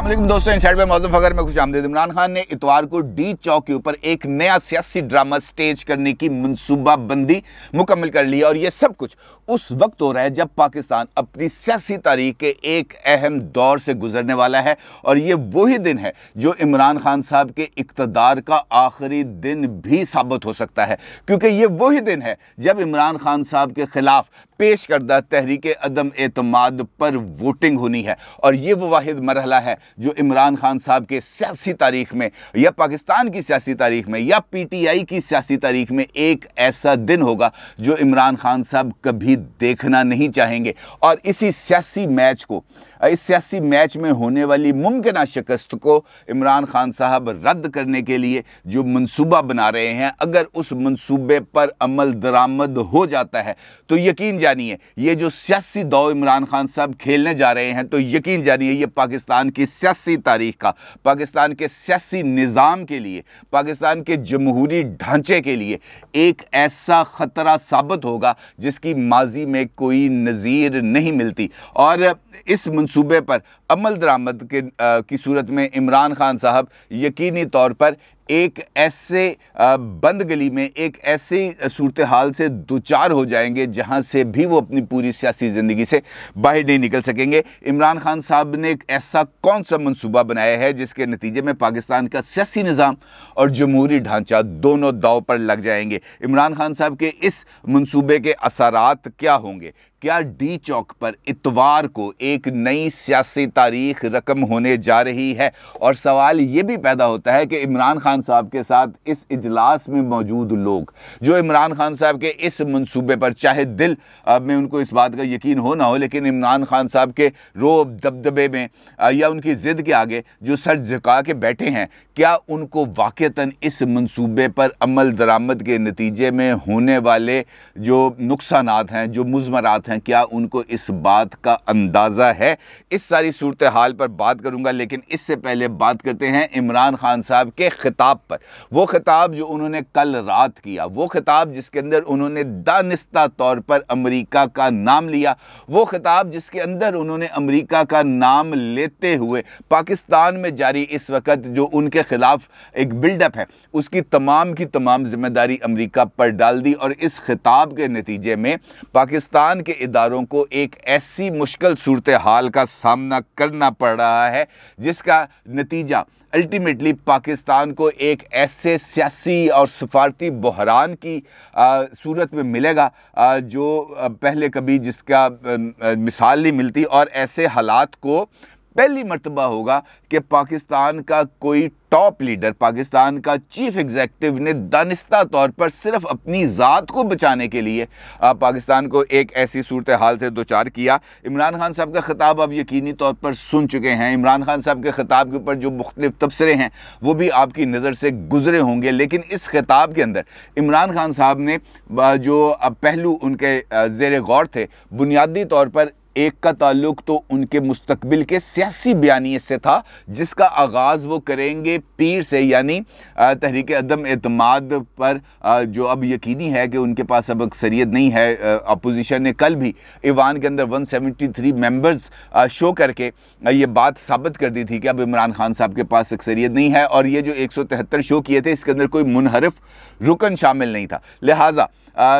अस्सलाम वालेकुम दोस्तों, इनसाइड में मौजूद फगर में खुशामदीद। इमरान खान ने इतवार को डी चौक के ऊपर एक नया सियासी ड्रामा स्टेज करने की मंसूबाबंदी मुकम्मल कर ली है और यह सब कुछ उस वक्त हो रहा है जब पाकिस्तान अपनी सियासी तारीख के एक अहम दौर से गुजरने वाला है। और ये वही दिन है जो इमरान खान साहब के इक़्तिदार का आखिरी दिन भी साबित हो सकता है, क्योंकि ये वही दिन है जब इमरान खान साहब के खिलाफ पेश करदा तहरीक अदम एतमाद पर वोटिंग होनी है। और ये वो वाहिद मरहला है जो इमरान खान साहब के सियासी तारीख में या पाकिस्तान की सियासी तारीख में या PTI की सियासी तारीख में एक ऐसा दिन होगा जो इमरान खान साहब कभी देखना नहीं चाहेंगे। और इसी सियासी मैच को, इस सियासी मैच में होने वाली मुमकिन शिकस्त को इमरान खान साहब रद्द करने के लिए जो मंसूबा बना रहे हैं, अगर उस मंसूबे पर अमल दरामद हो जाता है तो यकीन जानिए ये जो सियासी दौर इमरान खान साहब खेलने जा रहे हैं, तो यकीन जानिए ये पाकिस्तान की सियासी तारीख का, पाकिस्तान के सियासी निज़ाम के लिए, पाकिस्तान के जमहूरी ढांचे के लिए एक ऐसा ख़तरा साबित होगा जिसकी माजी में कोई नज़ीर नहीं मिलती। और इस मंसूबे पर अमल दरामद की सूरत में इमरान खान साहब यकीनी तौर पर एक ऐसे बंद गली में, एक ऐसी सूरत हाल से दुचार हो जाएंगे जहां से भी वो अपनी पूरी सियासी ज़िंदगी से बाहर नहीं निकल सकेंगे। इमरान खान साहब ने एक ऐसा कौन सा मंसूबा बनाया है जिसके नतीजे में पाकिस्तान का सियासी निज़ाम और जमहूरी ढांचा दोनों दांव पर लग जाएंगे। इमरान खान साहब के इस मंसूबे के असरात क्या होंगे? क्या डी चौक पर इतवार को एक नई सियासी तारीख रकम होने जा रही है? और सवाल ये भी पैदा होता है कि इमरान खान साहब के साथ इस इजलास में मौजूद लोग जो इमरान खान साहब के इस मंसूबे पर, चाहे दिल में उनको इस बात का यकीन हो ना हो, लेकिन इमरान खान साहब के रोब दबदबे में या उनकी ज़िद के आगे जो सर झुका के बैठे हैं, क्या उनको वाक़तन इस मंसूबे पर अमल दरामद के नतीजे में होने वाले जो नुकसानात हैं, जो मुज़मरात हैं, क्या उनको इस बात का अंदाज़ा है? इस सारी सूरत हाल पर बात करूंगा, लेकिन इससे पहले बात करते हैं इमरान खान साहब के खिताब पर। वो खिताब जो उन्होंने कल रात किया, वो खिताब जिसके अंदर उन्होंने दानिस्ता तौर पर अमेरिका का नाम लिया, वो खिताब जिसके अंदर उन्होंने अमेरिका का नाम लेते हुए पाकिस्तान में जारी इस वक्त जो उनके खिलाफ एक बिल्डअप है, उसकी तमाम की तमाम जिम्मेदारी अमेरिका पर डाल दी। और इस खिताब के नतीजे में पाकिस्तान के इदारों को एक ऐसी मुश्किल सूरत हाल का सामना करना पड़ रहा है जिसका नतीजा अल्टीमेटली पाकिस्तान को एक ऐसे सियासी और सफारती बहरान की सूरत में मिलेगा जो पहले कभी जिसका मिसाल नहीं मिलती। और ऐसे हालात को पहली मर्तबा होगा कि पाकिस्तान का कोई टॉप लीडर, पाकिस्तान का चीफ एग्जीक्यूटिव ने दानिस्ता तौर पर सिर्फ अपनी ज़ात को बचाने के लिए पाकिस्तान को एक ऐसी सूरत हाल से दोचार किया। इमरान खान साहब का ख़िताब आप यकीनी तौर पर सुन चुके हैं। इमरान खान साहब के ख़िताब के ऊपर जो मुख्तलिफ तबसरे हैं वो भी आपकी नज़र से गुजरे होंगे, लेकिन इस खिताब के अंदर इमरान खान साहब ने जो पहलू उनके ज़ेर गौर थे, बुनियादी तौर पर एक का ताल्लुक तो उनके मुस्तकबिल के सियासी बयानिए से था, जिसका आगाज़ वो करेंगे पीर से, यानी तहरीक अदम एतमाद पर जो अब यकीनी है कि उनके पास अब अक्सरियत नहीं है। अपोजिशन ने कल भी ईवान के अंदर 173 मेंबर्स शो करके ये बात साबित कर दी थी कि अब इमरान खान साहब के पास अक्सरियत नहीं है। और ये जो 173 शो किए थे, इसके अंदर कोई मुनहरिफ रुकन शामिल नहीं था। लिहाजा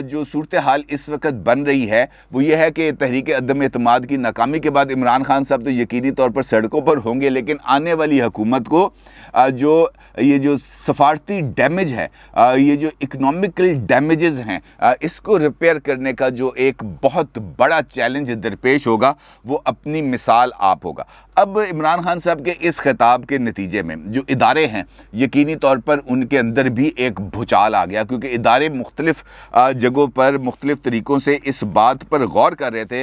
जो सूरत हाल इस वक्त बन रही है वो ये है कि तहरीक अदम एतमाद की नाकामी के बाद इमरान खान साहब तो यकीनी तौर पर सड़कों पर होंगे, लेकिन आने वाली हुकूमत को जो सफारती डैमेज है, ये जो इकनॉमिकल डैमेजेस हैं, इसको रिपेयर करने का जो एक बहुत बड़ा चैलेंज दरपेश होगा वो अपनी मिसाल आप होगा। अब इमरान खान साहब के इस खिताब के नतीजे में जो इदारे हैं, यकीनी तौर पर उनके अंदर भी एक भूचाल आ गया, क्योंकि इदारे मुख्तलिफ जगहों पर मुख्तलिफ तरीक़ों से इस बात पर गौर कर रहे थे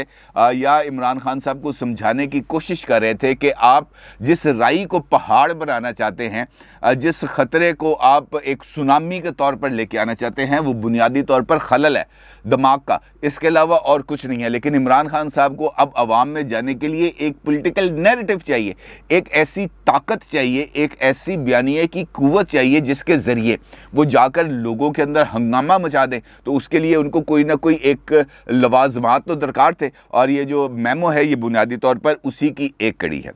या इमरान खान साहब को समझाने की कोशिश कर रहे थे कि आप जिस राई को पहाड़ बनाना चाहते हैं, जिस ख़तरे को आप एक सुनामी के तौर पर लेके आना चाहते हैं, वो बुनियादी तौर पर खलल है दिमाग का, इसके अलावा और कुछ नहीं है। लेकिन इमरान खान साहब को अब आवाम में जाने के लिए एक पॉलिटिकल नैरेटिव चाहिए, एक ऐसी ताकत चाहिए, एक ऐसी बयानिए की कुव्वत चाहिए जिसके ज़रिए वो जाकर लोगों के अंदर हंगामा मचा दें। तो उसके लिए उनको कोई ना कोई एक लवाजमात तो दरकार थे, और ये जो मेमो है ये बुनियादी तौर पर उसी की एक कड़ी है।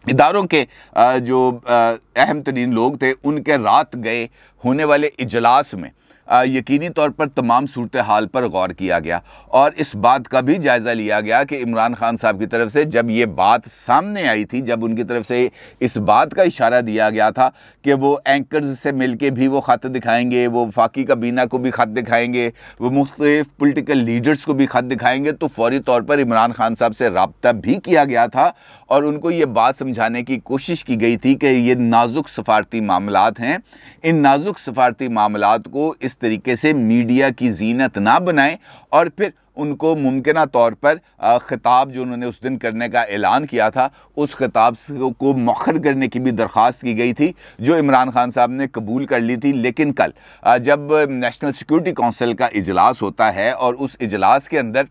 इदारों के जो अहम तरीन लोग थे, उनके रात गए होने वाले इजलास में यकीनी तौर पर तमाम सूरत हाल पर गौर किया गया और इस बात का भी जायज़ा लिया गया कि इमरान खान साहब की तरफ से जब ये बात सामने आई थी, जब उनकी तरफ से इस बात का इशारा दिया गया था कि वो एंकर्स से मिलके भी वो ख़त दिखाएंगे, वो वफाकी काबीना को भी ख़त दिखाएंगे, वो मुख्तलिफ पोलिटिकल लीडर्स को भी ख़त दिखाएंगे, तो फौरी तौर पर इमरान खान साहब से रब्ता भी किया गया था और उनको ये बात समझाने की कोशिश की गई थी कि ये नाजुक सफारती मामलात हैं, इन नाजुक सफारती मामलात को इस तरीके से मीडिया की जीनत ना बनाएं और फिर उनको मुमकिना तौर पर ख़िताब जो उन्होंने उस दिन करने का ऐलान किया था, उस ख़िताब को मौखर करने की भी दरख्वास्त की गई थी, जो इमरान खान साहब ने कबूल कर ली थी। लेकिन कल जब नेशनल सिक्योरिटी काउंसिल का इजलास होता है और उस इजलास के अंदर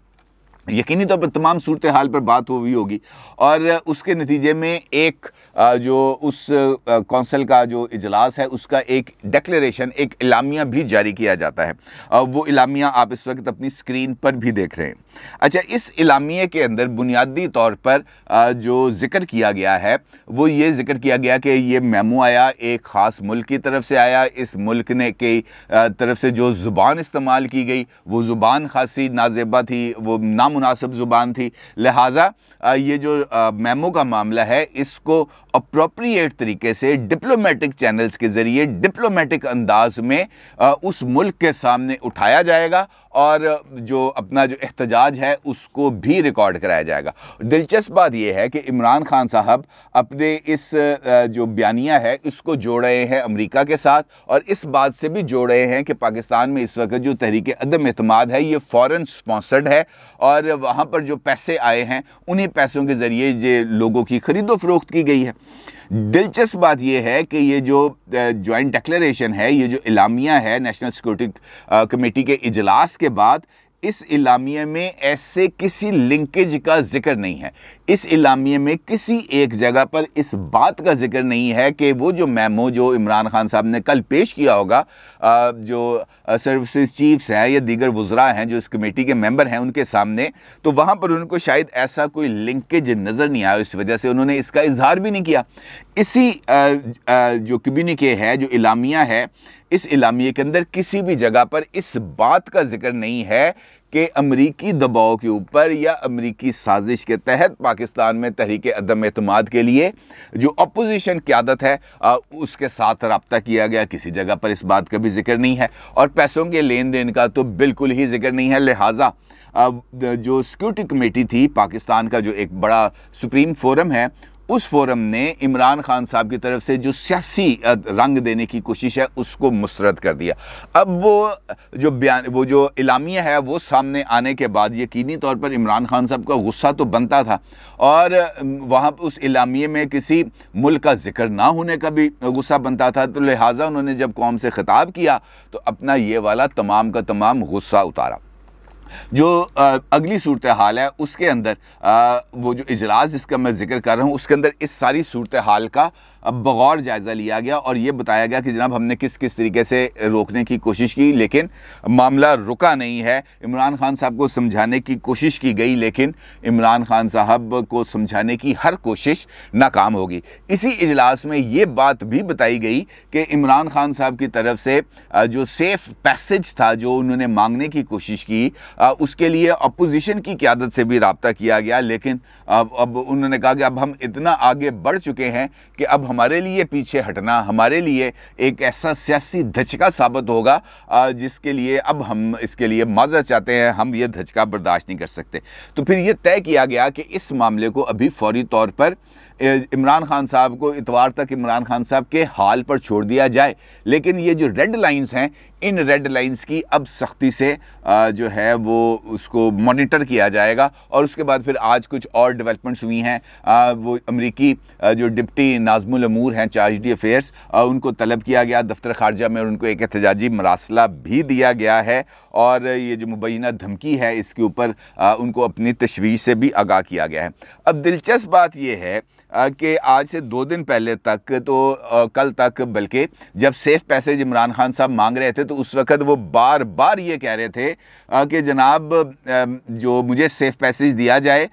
यकीनी तौर पर तमाम सूरत हाल पर बात हुई होगी और उसके नतीजे में एक जो उस कौंसिल का जो इजलास है उसका एक डिक्लेरेशन, एक इलामिया भी जारी किया जाता है। वो इलामिया आप इस वक्त अपनी स्क्रीन पर भी देख रहे हैं। अच्छा, इस इलामिया के अंदर बुनियादी तौर पर जो जिक्र किया गया है वो ये जिक्र किया गया कि ये मेमो आया एक ख़ास मुल्क की तरफ से आया, इस मुल्क ने की तरफ से जो ज़ुबान इस्तेमाल की गई वो ज़ुबान खासी नाजेबा थी, वो नामुनासिब ज़ुबान थी, लिहाजा ये जो मेमो का मामला है इसको अप्रोप्रिएट तरीके से डिप्लोमेटिक चैनल्स के ज़रिए डिप्लोमेटिक अंदाज में उस मुल्क के सामने उठाया जाएगा और जो अपना जो एहतजाज है उसको भी रिकॉर्ड कराया जाएगा। दिलचस्प बात यह है कि इमरान खान साहब अपने इस जो बयानिया है इसको जोड़ रहे हैं अमेरिका के साथ और इस बात से भी जोड़ रहे हैं कि पाकिस्तान में इस वक्त जो तहरीक अदम एतमाद है ये फॉरेन स्पॉन्सर्ड है और वहाँ पर जो पैसे आए हैं उन्हीं पैसों के ज़रिए ये लोगों की खरीदो फरोख्त की गई है। दिलचस्प बात यह है कि ये जो जॉइंट डिक्लेरेशन है, ये जो इलामिया है नेशनल सिक्योरिटी कमेटी के इजलास के बाद, इस इलामिया में ऐसे किसी लिंकेज का जिक्र नहीं है। इस इलामिया में किसी एक जगह पर इस बात का जिक्र नहीं है कि वो जो मेमो जो इमरान खान साहब ने कल पेश किया होगा, जो सर्विसेज चीफ्स हैं या दीगर वुज़रा हैं जो इस कमेटी के मेंबर हैं उनके सामने, तो वहाँ पर उनको शायद ऐसा कोई लिंकेज नज़र नहीं आया, इस वजह से उन्होंने इसका इजहार भी नहीं किया। इसी जो कम्युनिके है, जो इलामिया है, इस इलामिया के अंदर किसी भी जगह पर इस बात का जिक्र नहीं है कि अमरीकी दबाव के ऊपर या अमरीकी साजिश के तहत पाकिस्तान में तहरीक अदम एतमाद के लिए जो अपोजिशन क़यादत है उसके साथ रब्ता किया गया। किसी जगह पर इस बात का भी जिक्र नहीं है और पैसों के लेन देन का तो बिल्कुल ही जिक्र नहीं है। लिहाजा जो सिक्योरिटी कमेटी थी पाकिस्तान का, जो एक बड़ा सुप्रीम फोरम है, उस फोरम ने इमरान खान साहब की तरफ से जो सियासी रंग देने की कोशिश है उसको मुस्तरद कर दिया। अब वो जो इलामिया है वो सामने आने के बाद यकीनी तौर पर इमरान खान साहब का गुस्सा तो बनता था और वहाँ पर उस इलामिया में किसी मुल्क का जिक्र ना होने का भी गुस्सा बनता था। तो लिहाजा उन्होंने जब कौम से खिताब किया तो अपना ये वाला तमाम का तमाम गुस्सा उतारा। जो अगली सूरत हाल है उसके अंदर वो जो इजलास जिसका मैं जिक्र कर रहा हूँ उसके अंदर इस सारी सूरत हाल का बगौर जायज़ा लिया गया और ये बताया गया कि जनाब हमने किस किस तरीके से रोकने की कोशिश की, लेकिन मामला रुका नहीं है। इमरान खान साहब को समझाने की कोशिश की गई लेकिन इमरान खान साहब को समझाने की हर कोशिश नाकाम होगी। इसी इजलास में ये बात भी बताई गई कि इमरान खान साहब की तरफ से जो सेफ पैसेज था जो उन्होंने मांगने की कोशिश की उसके लिए अपोजिशन की क़यादत से भी रब्ता किया गया, लेकिन अब उन्होंने कहा कि अब हम इतना आगे बढ़ चुके हैं कि अब हमारे लिए पीछे हटना हमारे लिए एक ऐसा सियासी धचका साबित होगा जिसके लिए अब हम इसके लिए माज़रत चाहते हैं, हम ये धचका बर्दाश्त नहीं कर सकते। तो फिर ये तय किया गया कि इस मामले को अभी फौरी तौर पर इमरान खान साहब को इतवार तक इमरान खान साहब के हाल पर छोड़ दिया जाए, लेकिन ये जो रेड लाइंस हैं इन रेड लाइंस की अब सख्ती से जो है वो उसको मॉनिटर किया जाएगा। और उसके बाद फिर आज कुछ और डेवलपमेंट्स हुई हैं। वो अमरीकी जो डिप्टी नाज़मुल अमूर हैं चार्ज अफेयर्स, उनको तलब किया गया दफ्तर खारजा में और उनको एक एहतजाजी मरासला भी दिया गया है और ये जो मुबैना धमकी है इसके ऊपर उनको अपनी तशवीश से भी आगाह किया गया है। अब दिलचस्प बात यह है कि आज से 2 दिन पहले तक तो कल तक बल्कि जब सेफ पैसेज इमरान खान साहब मांग रहे थे तो उस वक़्त वो बार बार ये कह रहे थे कि जनाब जो मुझे सेफ पैसेज दिया जाए,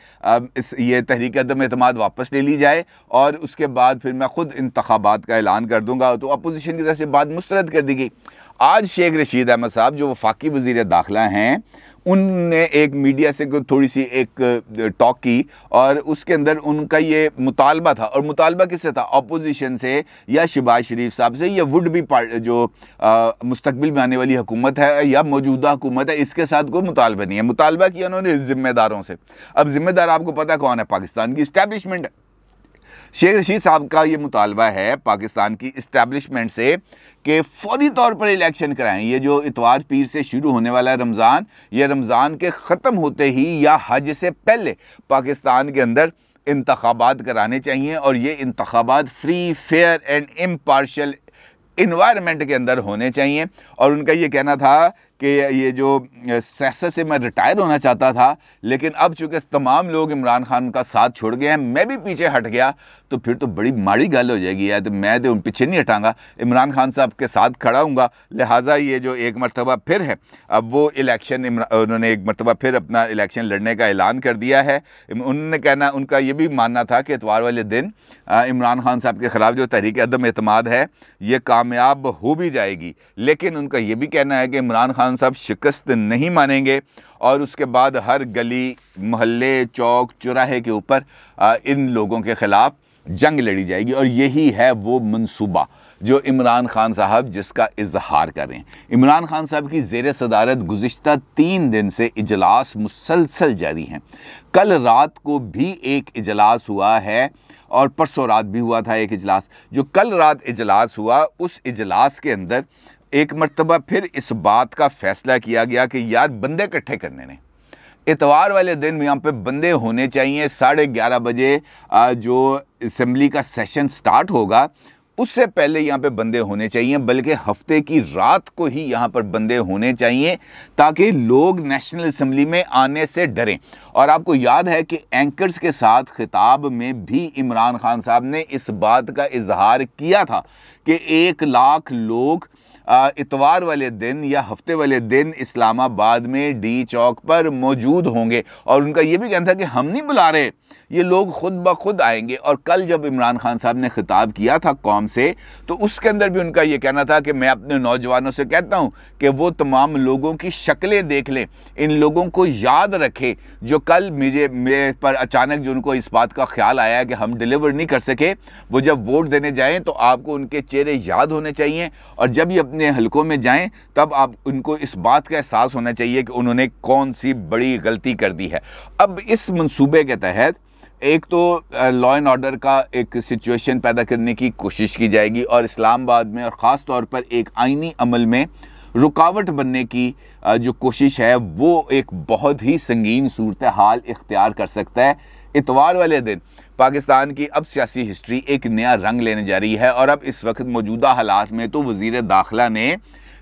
ये तहरीक अदम एतमाद वापस ले ली जाए और उसके बाद फिर मैं ख़ुद इंतखाबात का ऐलान कर दूँगा। तो अपोजिशन की तरफ से बात मुस्तरद कर दी गई। आज शेख रशीद अहमद साहब जो वफाकी वज़ीर दाखिला हैं, उनने एक मीडिया से थोड़ी सी एक टॉक की और उसके अंदर उनका ये मुतालबा था, और मुतालबा किससे था? अपोजिशन से या शहबाज शरीफ साहब से या वुड बी जो मुस्तकबिल में आने वाली हुकूमत है या मौजूदा हुकूमत है, इसके साथ कोई मुतालबा नहीं है। मुतालबा किया उन्होंने ज़िम्मेदारों से। अब ज़िम्मेदार आपको पता कौन है? पाकिस्तान की इस्टेब्लिशमेंट है। शेख रशीद साहब का ये मुतालबा है पाकिस्तान की इस्टेब्लिशमेंट से कि फौरी तौर पर इलेक्शन कराएं। ये जो इतवार पीर से शुरू होने वाला है रमज़ान, ये रमज़ान के ख़त्म होते ही या हज से पहले पाकिस्तान के अंदर इंतखाबात कराने चाहिए और ये इंतखाबात free, fair and impartial environment के अंदर होने चाहिए। और उनका ये कहना था कि ये जो सियासत से मैं रिटायर होना चाहता था, लेकिन अब चूँकि तमाम लोग इमरान खान का साथ छोड़ गए हैं, मैं भी पीछे हट गया, तो फिर तो बड़ी माड़ी गल हो जाएगी यार। तो मैं तो उन पीछे नहीं हटाऊंगा, इमरान खान साहब के साथ खड़ा हूँगा। लिहाजा ये जो एक मरतबा फिर है, अब वो इलेक्शन उन्होंने एक मरतबा फिर अपना इलेक्शन लड़ने का ऐलान कर दिया है। उन्होंने कहना, उनका ये भी मानना था कि इतवार वाले दिन इमरान खान साहब के ख़िलाफ़ जो तहरीक अदम एतमाद है ये कामयाब हो भी जाएगी, लेकिन उनका ये भी कहना है कि इमरान खान साहब शिकस्त नहीं मानेंगे और उसके बाद हर गली, मोहल्ले, चौक, चौराहे के ऊपर इन लोगों के ख़िलाफ़ जंग लड़ी जाएगी। और यही है वो मंसूबा जो इमरान खान साहब जिसका इजहार कर रहे हैं। इमरान खान साहब की ज़ेर सदारत गुज़िश्ता 3 दिन से इजलास मुसलसल जारी हैं। कल रात को भी एक इजलास हुआ है और परसों रात भी हुआ था एक इजलास। जो कल रात इजलास हुआ, उस इजलास के अंदर एक मरतबा फिर इस बात का फ़ैसला किया गया कि यार बंदे इकट्ठे करने ने, इतवार वाले दिन यहाँ पे बंदे होने चाहिए। 11:30 बजे जो असम्बली का सेशन स्टार्ट होगा उससे पहले यहाँ पे बंदे होने चाहिए, बल्कि हफ्ते की रात को ही यहाँ पर बंदे होने चाहिए ताकि लोग नेशनल असम्बली में आने से डरें। और आपको याद है कि एंकर्स के साथ खिताब में भी इमरान खान साहब ने इस बात का इजहार किया था कि 1 लाख लोग इतवार वाले दिन या हफ्ते वाले दिन इस्लामाबाद में डी चौक पर मौजूद होंगे। और उनका ये भी कहना था कि हम नहीं बुला रहे, ये लोग खुद ब खुद आएंगे। और कल जब इमरान खान साहब ने खिताब किया था कौम से, तो उसके अंदर भी उनका ये कहना था कि मैं अपने नौजवानों से कहता हूँ कि वो तमाम लोगों की शक्लें देख लें, इन लोगों को याद रखें जो कल मेरे पर अचानक जो उनको इस बात का ख्याल आया कि हम डिलीवर नहीं कर सके, वो जब वोट देने जाएँ तो आपको उनके चेहरे याद होने चाहिए। और जब ये अपने हलकों में जाएं तब आप उनको इस बात का एहसास होना चाहिए कि उन्होंने कौन सी बड़ी गलती कर दी है। अब इस मंसूबे के तहत एक तो लॉ एंड ऑर्डर का एक सिचुएशन पैदा करने की कोशिश की जाएगी और इस्लामाबाद में और ख़ास तौर पर एक आईनी अमल में रुकावट बनने की जो कोशिश है वो एक बहुत ही संगीन सूरत हाल इख्तियार कर सकता है। इतवार वाले दिन पाकिस्तान की अब सियासी हिस्ट्री एक नया रंग लेने जा रही है और अब इस वक्त मौजूदा हालात में तो वज़ीर दाखिला ने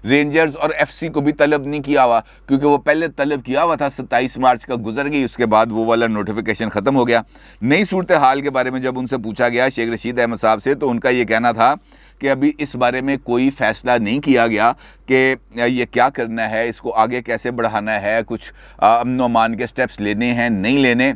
रेंजर्स और एफसी को भी तलब नहीं किया हुआ, क्योंकि वो पहले तलब किया हुआ था, 27 मार्च का गुजर गई, उसके बाद वो वाला नोटिफिकेशन ख़त्म हो गया। नई सूरत हाल के बारे में जब उनसे पूछा गया शेख रशीद अहमद साहब से, तो उनका ये कहना था कि अभी इस बारे में कोई फ़ैसला नहीं किया गया कि ये क्या करना है, इसको आगे कैसे बढ़ाना है, कुछ अमन व अमान के स्टेप्स लेने हैं नहीं लेने।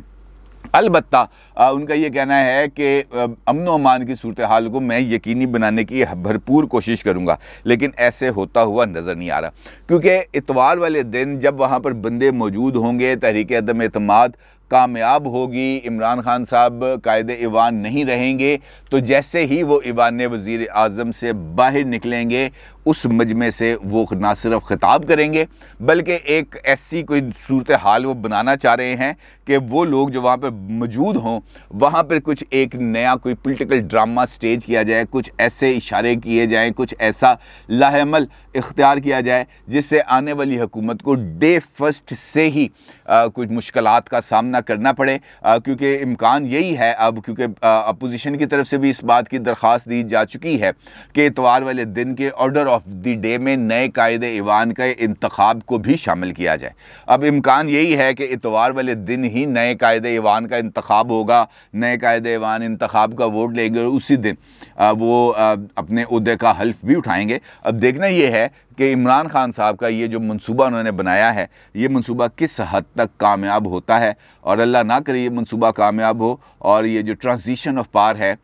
अलबत्ता उनका ये कहना है कि अमन व अमान की सूरत हाल को मैं यकीनी बनाने की भरपूर कोशिश करूँगा, लेकिन ऐसे होता हुआ नज़र नहीं आ रहा, क्योंकि इतवार वाले दिन जब वहाँ पर बंदे मौजूद होंगे, तहरीक अदम एतमाद कामयाब होगी, इमरान खान साहब कायदे ईवान नहीं रहेंगे, तो जैसे ही वो ईवान वज़ीर आज़म से बाहर निकलेंगे उस मजमे से वो ना सिर्फ खिताब करेंगे बल्कि एक ऐसी कोई सूरत हाल वो बनाना चाह रहे हैं कि वो लोग जो वहाँ पर मौजूद हों वहाँ पर कुछ एक नया कोई पॉलिटिकल ड्रामा स्टेज किया जाए, कुछ ऐसे इशारे किए जाएँ, कुछ ऐसा लाहेमल इख्तियार किया जाए जिससे आने वाली हुकूमत को डे फर्स्ट से ही कुछ मुश्किलात का सामना करना पड़े। क्योंकि इम्कान यही है अब, क्योंकि अपोजिशन की तरफ से भी इस बात की दरख्वास्त दी जा चुकी है कि इतवार वाले दिन के ऑर्डर ऑफ द डे में नए कायदे ईवान के इंतखाब को भी शामिल किया जाए। अब इम्कान यही है कि इतवार वाले दिन ही नए कायदे ईवान का इंतखाब होगा, नए कायदे ईवान इंतखाब का वोट लेंगे और उसी दिन वो अपने ओहदे का हल्फ भी उठाएंगे। अब देखना ये है है कि इमरान खान साहब का ये जो मंसूबा उन्होंने बनाया है, ये मंसूबा किस हद तक कामयाब होता है। और अल्लाह ना करे ये मंसूबा कामयाब हो और ये जो ट्रांजिशन ऑफ पावर है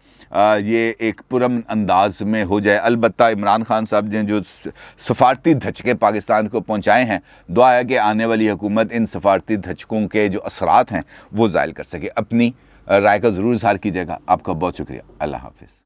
ये एक पुरअमन अंदाज में हो जाए। अलबत्ता इमरान खान साहब ने जो सफारती धचके पाकिस्तान को पहुँचाए हैं, दुआ है कि आने वाली हुकूमत इन सफारती धचकों के जो असरात हैं वो ज़ायल कर सके। अपनी राय का ज़रूर इज़हार कीजिएगा। आपका बहुत शुक्रिया। अल्लाह हाफ़िज़।